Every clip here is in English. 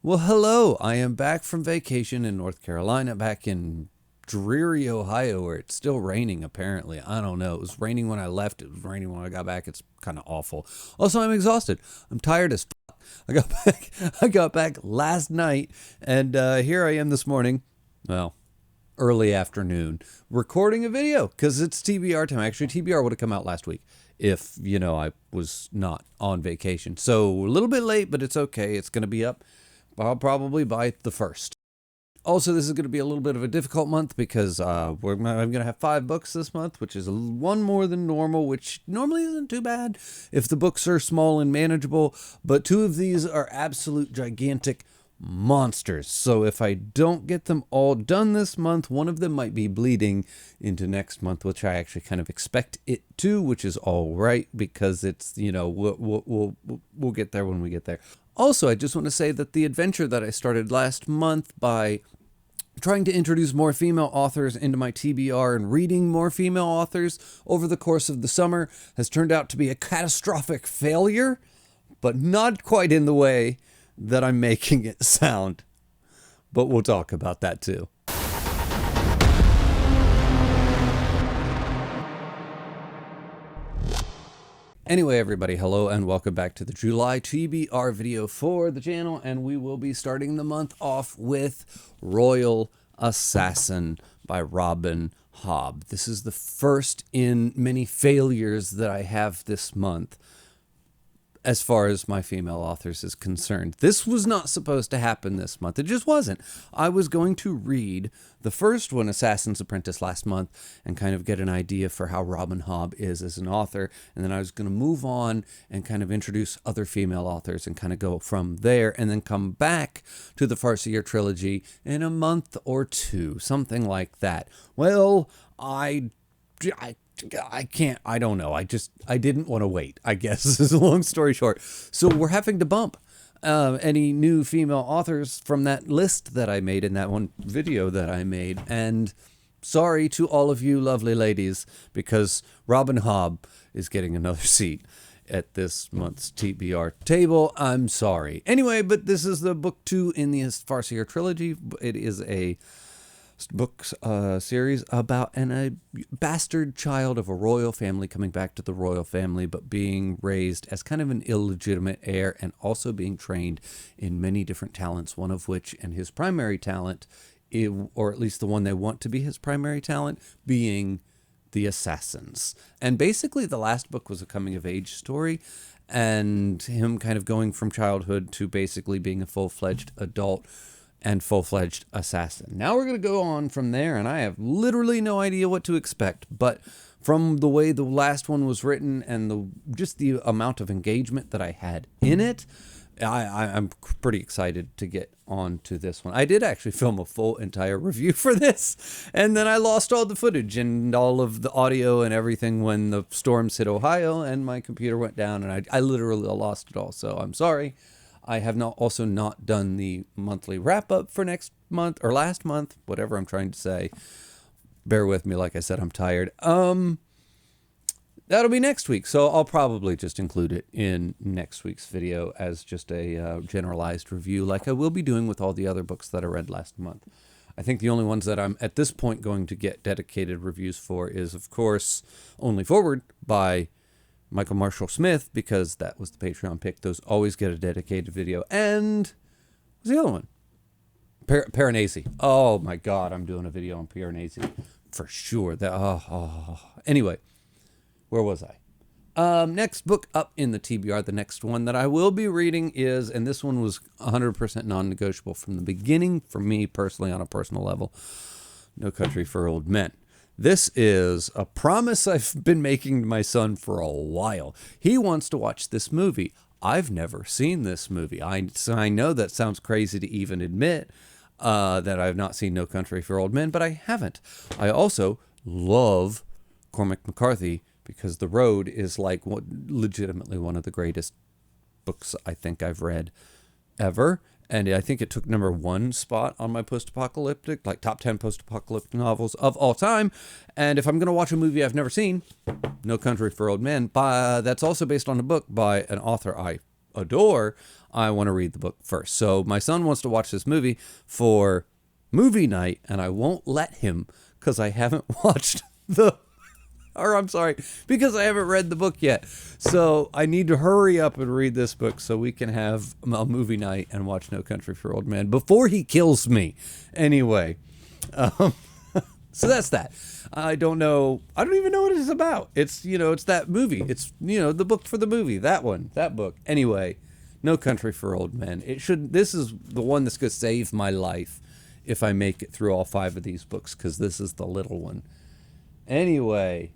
Well, hello. I am back from vacation in North Carolina, back in dreary Ohio, where it's still raining, apparently. I don't know. It was raining when I left. It was raining when I got back. It's kind of awful. Also, I'm exhausted. I'm tired as fuck. I got back last night, and here I am this morning. Well, early afternoon, recording a video because it's TBR time. Actually, TBR would have come out last week if, I was not on vacation. So a little bit late, but it's okay. It's going to be up probably by the 1st. Also, this is going to be a little bit of a difficult month because I'm going to have 5 books this month, which is one more than normal, which normally isn't too bad if the books are small and manageable. But 2 of these are absolute gigantic monsters. So if I don't get them all done this month, one of them might be bleeding into next month, which I actually kind of expect it to, which is all right because it's, we'll get there when we get there. Also, I just want to say that the adventure that I started last month by trying to introduce more female authors into my TBR and reading more female authors over the course of the summer has turned out to be a catastrophic failure, but not quite in the way that I'm making it sound. But we'll talk about that too. Anyway, everybody, hello and welcome back to the July TBR video for the channel, and we will be starting the month off with Royal Assassin by Robin Hobb. This is the first in many failures that I have this month as far as my female authors is concerned. This was not supposed to happen this month. It just wasn't. I was going to read the first one, Assassin's Apprentice, last month and kind of get an idea for how Robin Hobb is as an author. And then I was going to move on and kind of introduce other female authors and kind of go from there and then come back to the Farseer trilogy in a month or 2, something like that. Well, I don't know. I didn't want to wait, I guess, is a long story short. So we're having to bump any new female authors from that list that I made in that one video that I made. And sorry to all of you lovely ladies, because Robin Hobb is getting another seat at this month's TBR table. I'm sorry. Anyway, but this is the book 2 in the Farseer trilogy. It is a book series about a bastard child of a royal family coming back to the royal family, but being raised as kind of an illegitimate heir and also being trained in many different talents, one of which, and his primary talent, or at least the one they want to be his primary talent, being the assassins. And basically the last book was a coming of age story and him kind of going from childhood to basically being a full-fledged adult and full-fledged assassin. Now we're going to go on from there, and I have literally no idea what to expect, but from the way the last one was written and just the amount of engagement that I had in it, I'm pretty excited to get on to this one. I did actually film a full entire review for this, and then I lost all the footage and all of the audio and everything when the storms hit Ohio, and my computer went down, and I literally lost it all, so I'm sorry. I have also not done the monthly wrap-up for next month, or last month, whatever I'm trying to say. Bear with me, like I said, I'm tired. That'll be next week, so I'll probably just include it in next week's video as just a generalized review, like I will be doing with all the other books that I read last month. I think the only ones that I'm, at this point, going to get dedicated reviews for is, of course, Only Forward by Michael Marshall Smith, because that was the Patreon pick. Those always get a dedicated video. And what's the other one? Piranesi. Oh my God, I'm doing a video on Piranesi for sure. Anyway, where was I? Next book up in the TBR, the next one that I will be reading is, and this one was 100% non-negotiable from the beginning for me personally on a personal level, No Country for Old Men. This is a promise I've been making to my son for a while. He wants to watch this movie. I've never seen this movie. I know that sounds crazy to even admit that I've not seen No Country for Old Men, but I haven't. I also love Cormac McCarthy because The Road is like legitimately one of the greatest books I think I've read ever. And I think it took number 1 spot on my post-apocalyptic, like top 10 post-apocalyptic novels of all time. And if I'm going to watch a movie I've never seen, No Country for Old Men, that's also based on a book by an author I adore, I want to read the book first. So my son wants to watch this movie for movie night, and I won't let him because I haven't watched because I haven't read the book yet. So I need to hurry up and read this book so we can have a movie night and watch No Country for Old Men before he kills me. Anyway, so that's that. I don't know. I don't even know what it's about. It's, it's that movie. It's, the book for the movie. That book. Anyway, No Country for Old Men. This is the one that's going to save my life if I make it through all 5 of these books, because this is the little one. Anyway,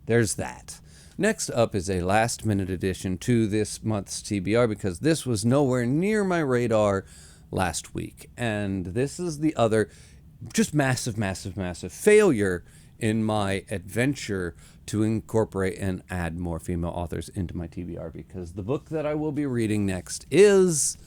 there's that. Next up is a last-minute addition to this month's TBR, because this was nowhere near my radar last week. And this is the other just massive, massive, massive failure in my adventure to incorporate and add more female authors into my TBR, because the book that I will be reading next is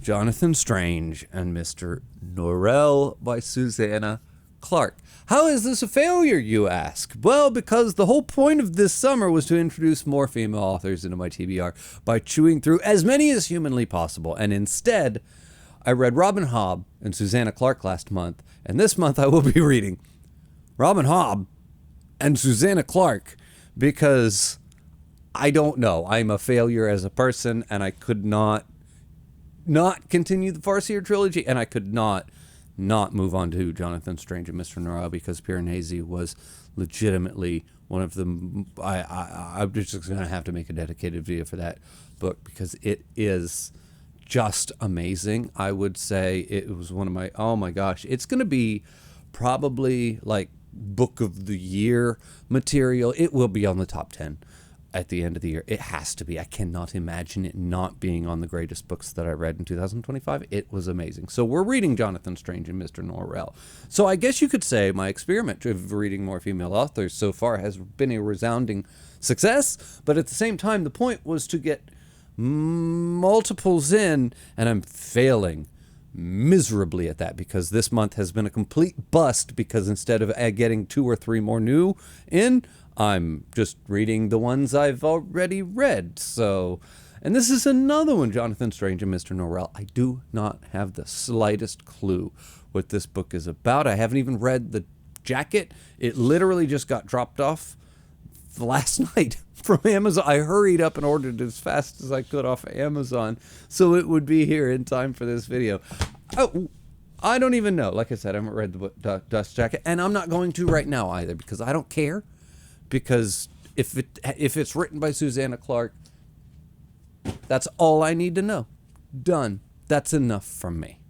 Jonathan Strange and Mr. Norel by Susanna Clarke. How is this a failure, you ask? Well, because the whole point of this summer was to introduce more female authors into my TBR by chewing through as many as humanly possible. And instead, I read Robin Hobb and Susanna Clarke last month, and this month I will be reading Robin Hobb and Susanna Clarke, because I don't know. I'm a failure as a person, and I could not continue the Farseer trilogy, and I could not move on to Jonathan Strange and Mr. Norel, because Piranesi was legitimately one of them. I'm just going to have to make a dedicated video for that book, because it is just amazing. I would say it was one of my, oh my gosh, it's going to be probably like book of the year material. It will be on the top 10 at the end of the year. It has to be. I cannot imagine it not being on the greatest books that I read in 2025. It was amazing. So we're reading Jonathan Strange and Mr. Norel. So I guess you could say my experiment of reading more female authors so far has been a resounding success, but at the same time, the point was to get multiples in, and I'm failing miserably at that, because this month has been a complete bust, because instead of getting 2 or 3 more new in, I'm just reading the ones I've already read. So, and this is another one, Jonathan Strange and Mr. Norel. I do not have the slightest clue what this book is about. I haven't even read the jacket. It literally just got dropped off last night from Amazon. I hurried up and ordered it as fast as I could off of Amazon so it would be here in time for this video. Oh, I don't even know. Like I said, I haven't read the book, Dust Jacket, and I'm not going to right now either, because I don't care. Because if it's written by Susanna Clarke, that's all I need to know. Done. That's enough from me.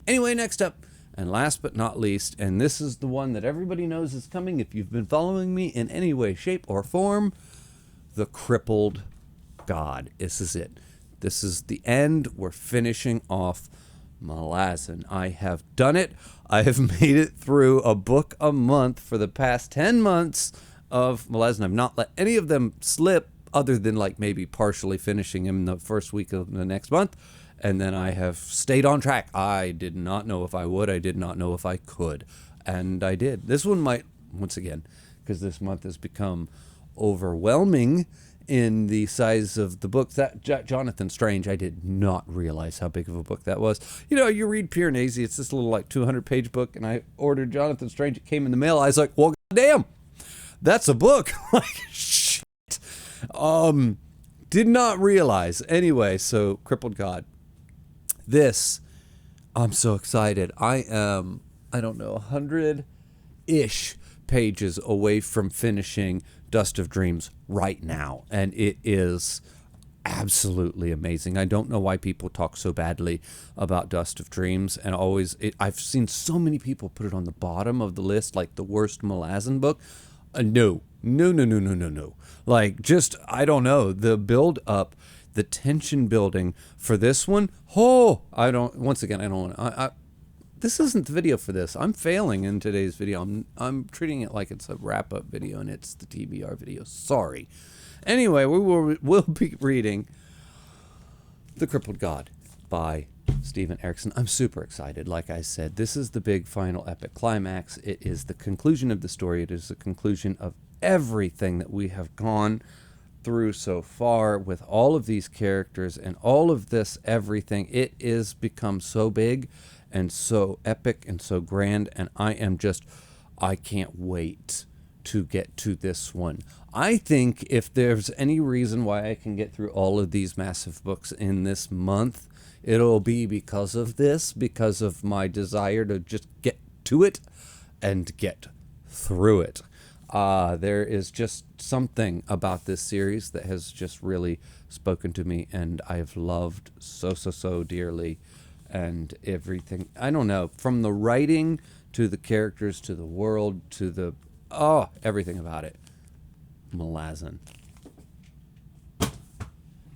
Anyway, next up, and last but not least, and this is the one that everybody knows is coming if you've been following me in any way, shape, or form, The Crippled God. This is it. This is the end. We're finishing off Malazan. I have done it. I have made it through a book a month for the past 10 months of Malazan. I've not let any of them slip, other than like maybe partially finishing him the first week of the next month. And then I have stayed on track. I did not know if I would. I did not know if I could. And I did. This one might, once again, because this month has become overwhelming in the size of the books. That Jonathan Strange, I did not realize how big of a book that was. You read Piranesi, it's this little like 200-page book, and I ordered Jonathan Strange. It came in the mail. I was like, well, damn, that's a book. Like, shit. Did not realize. Anyway, so Crippled God. This, I'm so excited. I am, I don't know, 100-ish pages away from finishing Dust of Dreams right now, and it is absolutely amazing. I don't know why people talk so badly about Dust of Dreams, and I've seen so many people put it on the bottom of the list, like the worst Malazan book. No. Like, just, I don't know, the build up, the tension building for this one. This isn't the video for this. I'm failing in today's video. I'm treating it like it's a wrap-up video, and it's the TBR video. Sorry. Anyway, we'll be reading The Crippled God by Stephen Erickson. I'm super excited. Like I said, this is the big final epic climax. It is the conclusion of the story. It is the conclusion of everything that we have gone through so far with all of these characters and all of this everything. It is become so big and so epic and so grand, and I can't wait to get to this one. I think if there's any reason why I can get through all of these massive books in this month, it'll be because of this, because of my desire to just get to it and get through it. There is just something about this series that has just really spoken to me, and I've loved so dearly, and everything. I don't know, from the writing to the characters to the world to the everything about it. Malazan.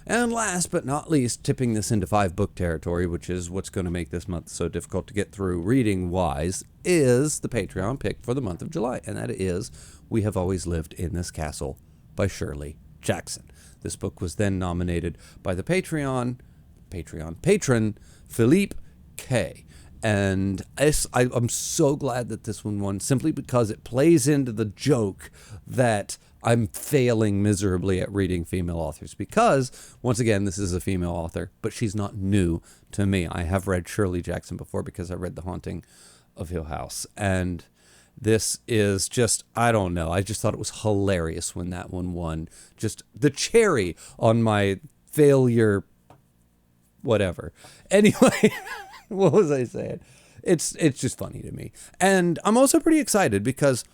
And last but not least, tipping this into 5-book territory, which is what's going to make this month so difficult to get through reading-wise, is the Patreon pick for the month of July, and that is We Have Always Lived in This Castle by Shirley Jackson. This book was then nominated by the patron, Philippe K. And I'm so glad that this one won, simply because it plays into the joke that I'm failing miserably at reading female authors, because, once again, this is a female author, but she's not new to me. I have read Shirley Jackson before because I read The Haunting of Hill House, and this is just, I don't know, I just thought it was hilarious when that one won. Just the cherry on my failure, whatever. Anyway, what was I saying? It's just funny to me. And I'm also pretty excited because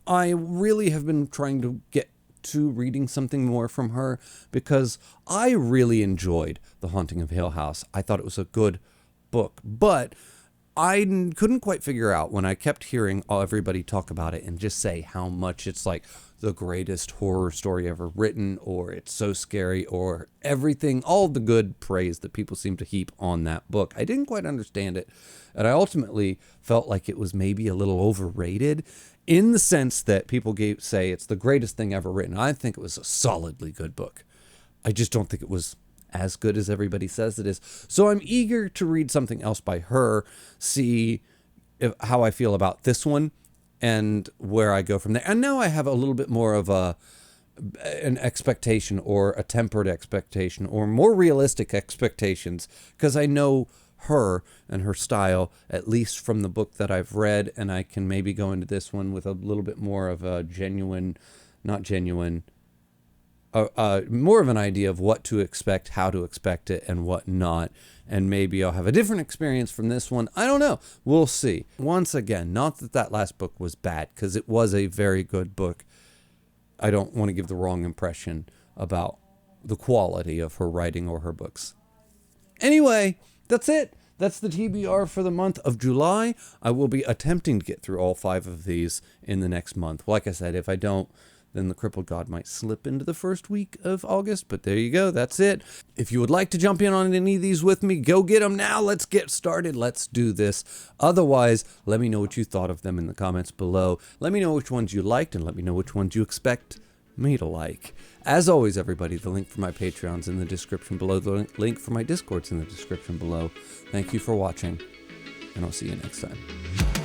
I really have been trying to get to reading something more from her, because I really enjoyed The Haunting of Hill House. I thought it was a good book, but I couldn't quite figure out, when I kept hearing everybody talk about it and just say how much it's like the greatest horror story ever written, or it's so scary, or everything, all the good praise that people seem to heap on that book. I didn't quite understand it, and I ultimately felt like it was maybe a little overrated, in the sense that people say it's the greatest thing ever written. I think it was a solidly good book. I just don't think it was as good as everybody says it is. So I'm eager to read something else by her, see how I feel about this one, and where I go from there. And now I have a little bit more of an expectation, or a tempered expectation, or more realistic expectations, because I know her and her style, at least from the book that I've read, and I can maybe go into this one with a little bit more of a more of an idea of what to expect, how to expect it, and what not. And maybe I'll have a different experience from this one. I don't know. We'll see. Once again, not that last book was bad, because it was a very good book. I don't want to give the wrong impression about the quality of her writing or her books. Anyway, that's it. That's the TBR for the month of July. I will be attempting to get through all 5 of these in the next month. Like I said, if I don't, then the Crippled God might slip into the first week of August. But there you go. That's it. If you would like to jump in on any of these with me, go get them now. Let's get started. Let's do this. Otherwise, let me know what you thought of them in the comments below. Let me know which ones you liked, and let me know which ones you expect me to like. As always, everybody, the link for my Patreon's in the description below. The link for my Discord's in the description below. Thank you for watching, and I'll see you next time.